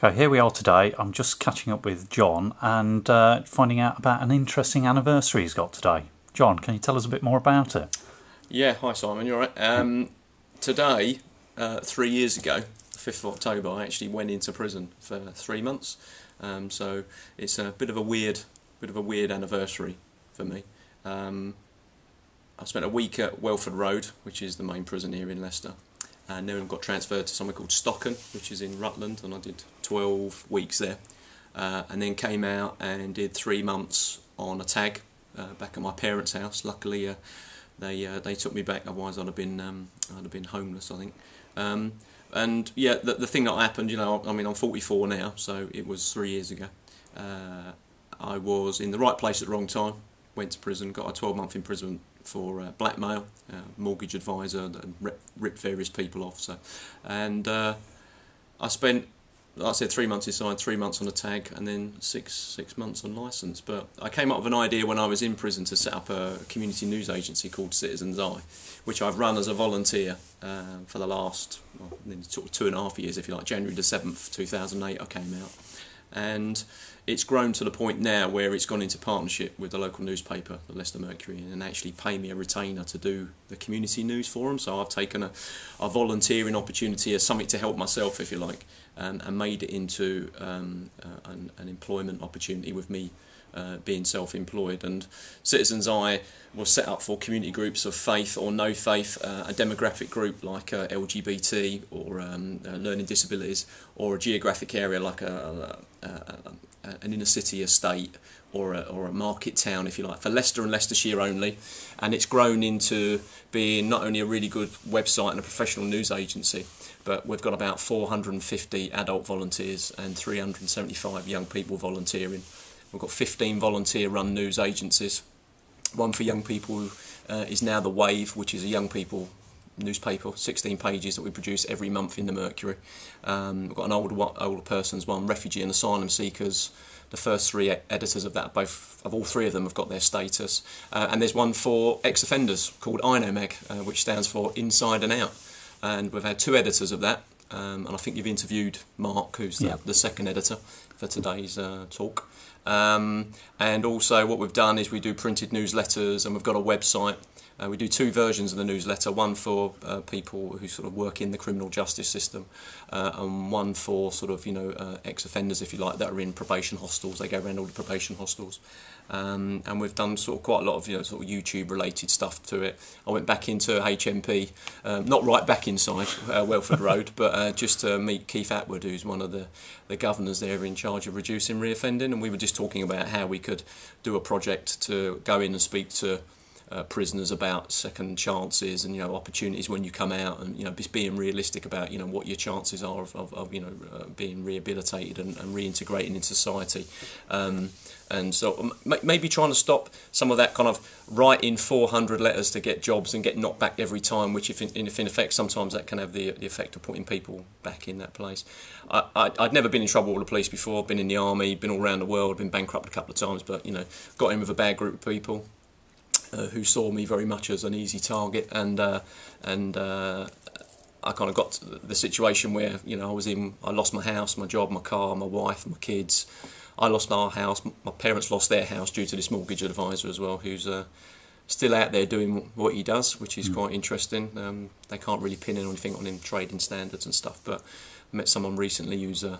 Okay, here we are today. I'm just catching up with John and finding out about an interesting anniversary he's got today. John, can you tell us a bit more about it? Yeah, hi Simon, you alright? Today, 3 years ago, the 5th of October, I actually went into prison for 3 months. So it's a bit of a weird anniversary for me. I spent a week at Welford Road, which is the main prison here in Leicester, and then got transferred to somewhere called Stocken, which is in Rutland, and I did 12 weeks there, and then came out and did 3 months on a tag back at my parents' house. Luckily, they took me back. Otherwise, I'd have been homeless, I think. And yeah, the thing that happened, I mean, I'm 44 now, so it was 3 years ago. I was in the right place at the wrong time. Went to prison, got a 12-month imprisonment for blackmail, mortgage advisor, and ripped various people off. So, and I spent, like I said, 3 months inside, 3 months on a tag, and then six months on licence. But I came up with an idea when I was in prison to set up a community news agency called Citizens Eye, which I've run as a volunteer for the last sort of 2.5 years, if you like. January the 7th, 2008, I came out. And it's grown to the point now where it's gone into partnership with the local newspaper, the Leicester Mercury, and actually pay me a retainer to do the community news for them. So I've taken a volunteering opportunity as something to help myself, if you like, and made it into an employment opportunity with me being self-employed. And Citizens Eye was set up for community groups of faith or no faith, a demographic group like LGBT or learning disabilities, or a geographic area like an inner city estate or a market town, if you like, for Leicester and Leicestershire only. And it's grown into being not only a really good website and a professional news agency, but we've got about 450 adult volunteers and 375 young people volunteering. We've got 15 volunteer-run news agencies. One for young people is now The Wave, which is a young people newspaper, 16 pages that we produce every month in the Mercury. We've got an older person's one, refugee and asylum seekers. The first 3 editors of that, all 3 of them have got their status. And there's one for ex-offenders called INO Mag, which stands for Inside and Out. And we've had 2 editors of that. And I think you've interviewed Mark, who's the second editor for today's talk. And also what we've done is we do printed newsletters, and we've got a website. We do 2 versions of the newsletter, one for people who sort of work in the criminal justice system, and one for sort of, ex-offenders, if you like, that are in probation hostels. They go around all the probation hostels. And we've done sort of quite a lot of sort of YouTube related stuff to it. I went back into HMP, not right back inside Welford Road, but just to meet Keith Atwood, who's one of the governors there in charge of reducing reoffending, and we were just talking about how we could do a project to go in and speak to prisoners about second chances and opportunities when you come out, and just being realistic about what your chances are of being rehabilitated and reintegrating in society. And so maybe trying to stop some of that kind of writing 400 letters to get jobs and get knocked back every time, which if in effect sometimes that can have the effect of putting people back in that place. I'd never been in trouble with the police before. Been in the army, been all around the world, been bankrupt a couple of times, but got in with a bad group of people who saw me very much as an easy target, and I kind of got to the situation where I lost my house, my job, my car, my wife, my kids. I lost our house. My parents lost their house due to this mortgage advisor as well, who's still out there doing what he does, which is quite interesting. They can't really pin anything on him, trading standards and stuff, but I met someone recently who's an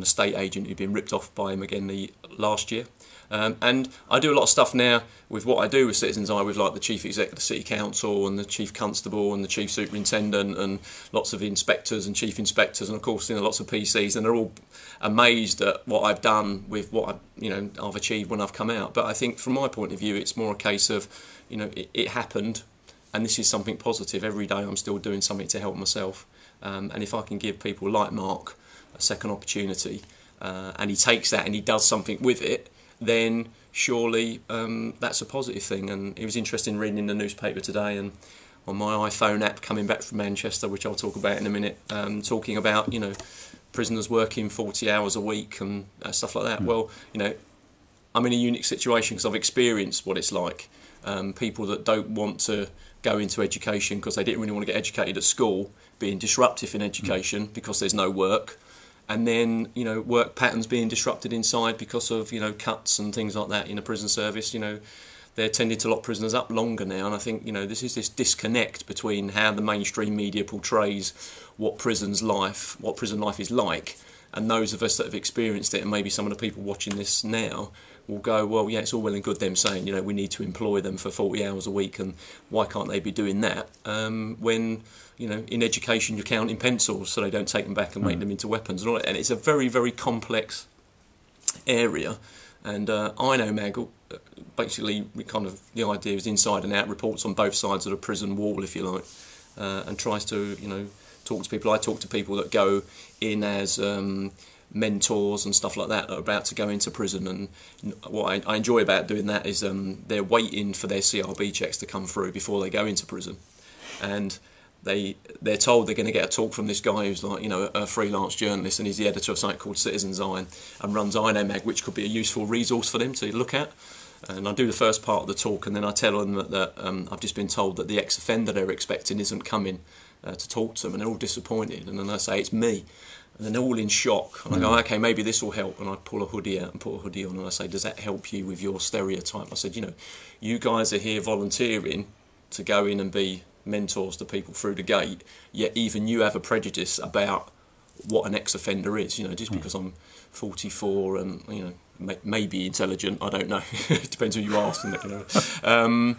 estate agent who'd been ripped off by him again last year. And I do a lot of stuff now with what I do with Citizens Eye, with like the Chief Executive of the City Council and the Chief Constable and the Chief Superintendent and lots of inspectors and Chief Inspectors, and of course lots of PCs, and they're all amazed at what I've done with what I've achieved when I've come out. But I think from my point of view it's more a case of it happened, and this is something positive. Every day I'm still doing something to help myself, and if I can give people like Mark a second opportunity, and he takes that and he does something with it, then surely that's a positive thing. And it was interesting reading in the newspaper today and on my iPhone app coming back from Manchester, which I'll talk about in a minute, talking about prisoners working 40 hours a week and stuff like that. Well, I'm in a unique situation because I've experienced what it's like. People that don't want to go into education because they didn't really want to get educated at school, being disruptive in education because there's no work, and then, you know, work patterns being disrupted inside because of, you know, cuts and things like that in a prison service. You know, they're tending to lock prisoners up longer now, and I think, you know, this is this disconnect between how the mainstream media portrays what prison life is like, and those of us that have experienced it, and maybe some of the people watching this now will go, well, yeah, it's all well and good them saying, you know, we need to employ them for 40 hours a week, and why can't they be doing that when, you know, in education you're counting pencils so they don't take them back and make them into weapons and all that. And it's a very, very complex area, and INO Mag, basically, kind of the idea is inside and out, reports on both sides of the prison wall, if you like, and tries to, you know, talk to people. I talk to people that go in as mentors and stuff like that are about to go into prison, and what I enjoy about doing that is they're waiting for their CRB checks to come through before they go into prison, and they're told they're going to get a talk from this guy who's, like, you know, a freelance journalist, and he's the editor of something called Citizen's Eye and runs INO Mag, which could be a useful resource for them to look at. And I do the first part of the talk, and then I tell them that I've just been told that the ex-offender they're expecting isn't coming to talk to them, and they're all disappointed. And then I say, it's me. And then they're all in shock. And I go, okay, maybe this will help. And I pull a hoodie out and put a hoodie on, and I say, does that help you with your stereotype? I said, you know, you guys are here volunteering to go in and be mentors to people through the gate, yet even you have a prejudice about what an ex-offender is. You know, just because I'm 44 and, you know, maybe intelligent, I don't know. It depends who you ask. You know,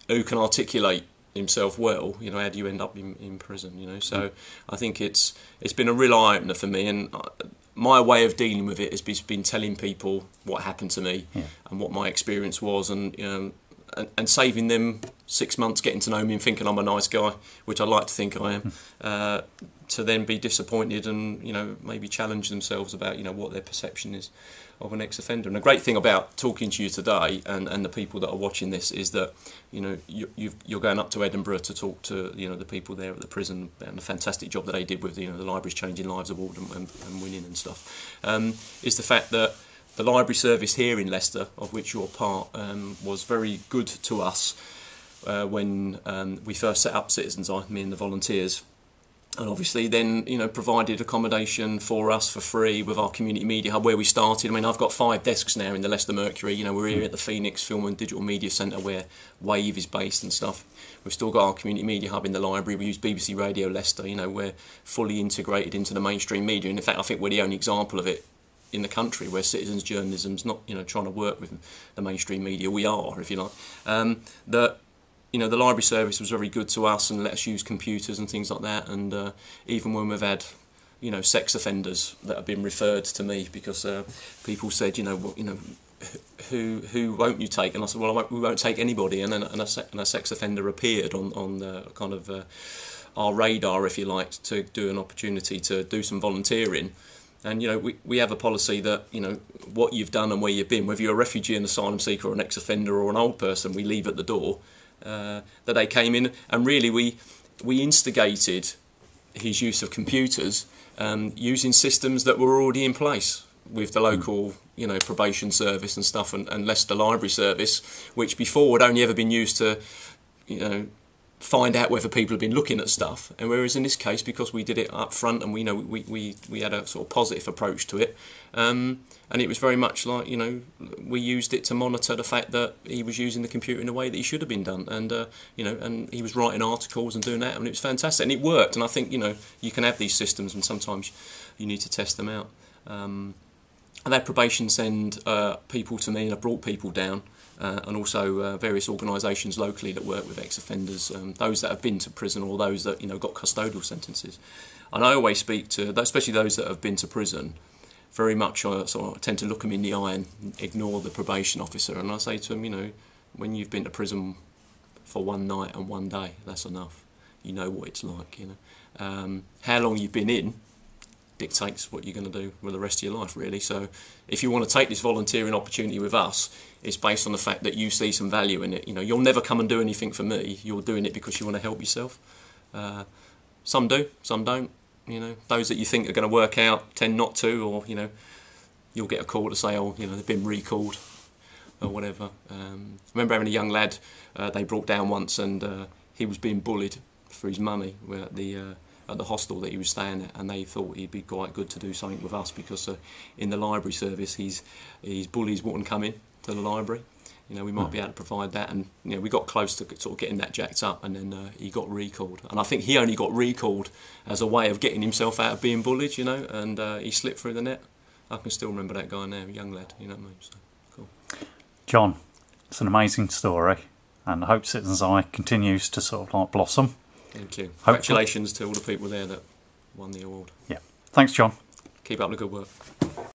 who can articulate himself well, you know, how do you end up in prison, you know? So I think it's been a real eye-opener for me, and my way of dealing with it has been telling people what happened to me and what my experience was, and, you know, and saving them 6 months getting to know me and thinking I'm a nice guy, which I like to think I am, to then be disappointed and, you know, maybe challenge themselves about, you know, what their perception is of an ex-offender. And the great thing about talking to you today and the people that are watching this is that, you know, you're going up to Edinburgh to talk to, you know, the people there at the prison, and the fantastic job that they did with, you know, the Libraries Changing Lives Award and winning and stuff, is the fact that the library service here in Leicester, of which you're part, was very good to us when we first set up Citizens Eye, me and the volunteers. And obviously then, you know, provided accommodation for us for free with our community media hub where we started. I mean, I've got 5 desks now in the Leicester Mercury. You know, we're here at the Phoenix Film and Digital Media Centre where Wave is based and stuff. We've still got our community media hub in the library. We use BBC Radio Leicester. You know, we're fully integrated into the mainstream media. And in fact, I think we're the only example of it in the country where citizens journalism's not, you know, trying to work with the mainstream media. We are, if you like. You know, the library service was very good to us and let us use computers and things like that. And even when we've had, you know, sex offenders that have been referred to me because people said, you know, who won't you take? And I said, well, we won't take anybody. And then a sex offender appeared on the kind of our radar, if you like, to do an opportunity to do some volunteering. And, you know, we have a policy that, you know, what you've done and where you've been, whether you're a refugee, an asylum seeker or an ex-offender or an old person, we leave at the door. That they came in, and really we instigated his use of computers using systems that were already in place with the local, you know, probation service and stuff, and Leicester Library Service, which before had only ever been used to, you know, find out whether people have been looking at stuff. And whereas in this case, because we did it up front and we know we had a sort of positive approach to it, and it was very much like, you know, we used it to monitor the fact that he was using the computer in a way that he should have been done, and you know, and he was writing articles and doing that, and it was fantastic, and it worked. And I think, you know, you can have these systems, and sometimes you need to test them out. And that probation send people to me, and I brought people down. And also various organisations locally that work with ex-offenders, those that have been to prison or those that, you know, got custodial sentences. And I always speak to, especially those that have been to prison, very much I tend to look them in the eye and ignore the probation officer. And I say to them, you know, when you've been to prison for one night and one day, that's enough. You know what it's like, you know. How long you've been in dictates what you're going to do with the rest of your life, really. So if you want to take this volunteering opportunity with us, it's based on the fact that you see some value in it. You know, you'll never come and do anything for me. You're doing it because you want to help yourself. Some do, some don't. You know, those that you think are going to work out tend not to, or, you know, you'll get a call to say, oh, you know, they've been recalled or whatever. I remember having a young lad they brought down once, and he was being bullied for his money at the at the hostel that he was staying at, and they thought he'd be quite good to do something with us because in the library service, his bullies wouldn't come in to the library. We might be able to provide that, and we got close to sort of getting that jacked up, and then he got recalled. And I think he only got recalled as a way of getting himself out of being bullied, and he slipped through the net. I can still remember that guy now, young lad, you know what I mean? So, cool. John, it's an amazing story, and I hope Citizens Eye continues to sort of like blossom. Thank you. Congratulations to all the people there that won the award. Yeah. Thanks, John. Keep up the good work.